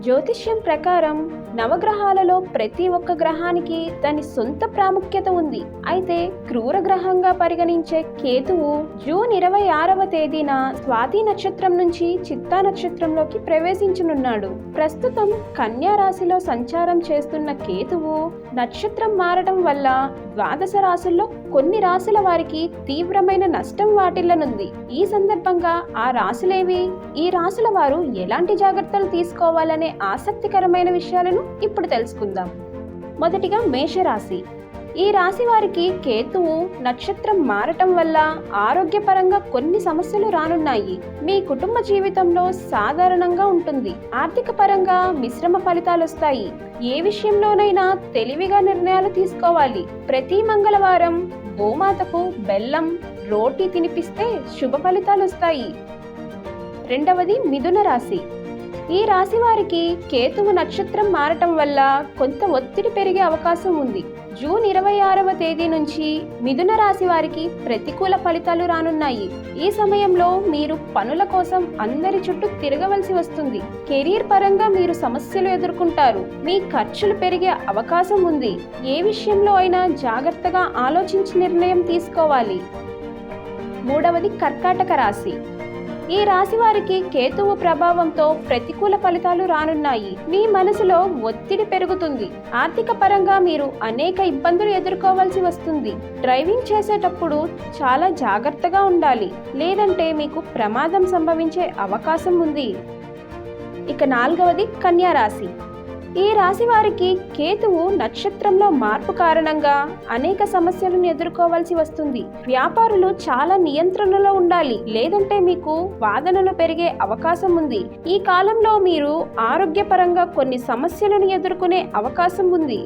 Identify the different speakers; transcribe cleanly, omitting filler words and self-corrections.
Speaker 1: జ్యోతిష్యం ప్రకారం నవగ్రహాలలో ప్రతి ఒక్క గ్రహానికి దాని సొంత ప్రాముఖ్యత ఉంది. అయితే క్రూర గ్రహంగా పరిగణించే కేతువు జూన్ 26వ తేదీన స్వాతి నక్షత్రం నుంచి చిత్తా నక్షత్రంలోకి ప్రవేశించనున్నాడు. ప్రస్తుతం కన్యా రాశిలో సంచారం చేస్తున్న కేతువు నక్షత్రం మారడం వల్ల ద్వాదశ రాశుల్లో కొన్ని రాశుల వారికి తీవ్రమైన నష్టం వాటిల్లనుంది. ఈ సందర్భంగా ఆ రాశులేవి, ఈ రాశుల వారు ఎలాంటి జాగ్రత్తలు తీసుకోవాలనే ఆసక్తికరమైన విషయాలను ఇప్పుడు తెలుసుకుందాం. మొదటిగా మేషరాశి. ఈ రాశి వారికి కేతువు నక్షత్రం మారటం వల్ల ఆరోగ్యపరంగా కొన్ని సమస్యలు రానున్నాయి. మీ కుటుంబ జీవితంలో సాధారణంగా ఉంటుంది. ఆర్థిక పరంగా మిశ్రమ ఫలితాలు వస్తాయి. ఏ విషయంలోనైనా తెలివిగా నిర్ణయాలు తీసుకోవాలి. ప్రతి మంగళవారం గోమాతకు బెల్లం, రోటీ తినిపిస్తే శుభ ఫలితాలు వస్తాయి. రెండవది మిథున రాశి. ఈ రాశి వారికి కేతువు నక్షత్రం మారటం వల్ల కొంత ఒత్తిడి పెరిగే అవకాశం ఉంది. జూన్ 26వ తేదీ నుంచి మిథున రాశి వారికి ప్రతికూల ఫలితాలు రానున్నాయి. ఈ సమయంలో మీరు పనుల కోసం అందరి చుట్టూ తిరగవలసి వస్తుంది. కెరీర్ పరంగా మీరు సమస్యలు ఎదుర్కొంటారు. మీ ఖర్చులు పెరిగే అవకాశం ఉంది. ఏ విషయంలో అయినా జాగ్రత్తగా ఆలోచించి నిర్ణయం తీసుకోవాలి. మూడవది కర్కాటక రాశి. ఈ రాశి వారికి కేతువు ప్రభావంతో ప్రతికూల ఫలితాలు రానున్నాయి. మీ మనసులో ఒత్తిడి పెరుగుతుంది. ఆర్థిక పరంగా మీరు అనేక ఇబ్బందులు ఎదుర్కోవాల్సి వస్తుంది. డ్రైవింగ్ చేసేటప్పుడు చాలా జాగ్రత్తగా ఉండాలి, లేదంటే మీకు ప్రమాదం సంభవించే అవకాశం ఉంది. ఇక నాలుగవది కన్యా రాశి. ఈ రాశి వారికి కేతువు నక్షత్రంలో మార్పు కారణంగా అనేక సమస్యలను ఎదుర్కోవాల్సి వస్తుంది. వ్యాపారులు చాలా నియంత్రణలో ఉండాలి, లేదంటే మీకు వాదనలు పెరిగే అవకాశం ఉంది. ఈ కాలంలో మీరు ఆరోగ్యపరంగా కొన్ని సమస్యలను ఎదుర్కొనే అవకాశం ఉంది.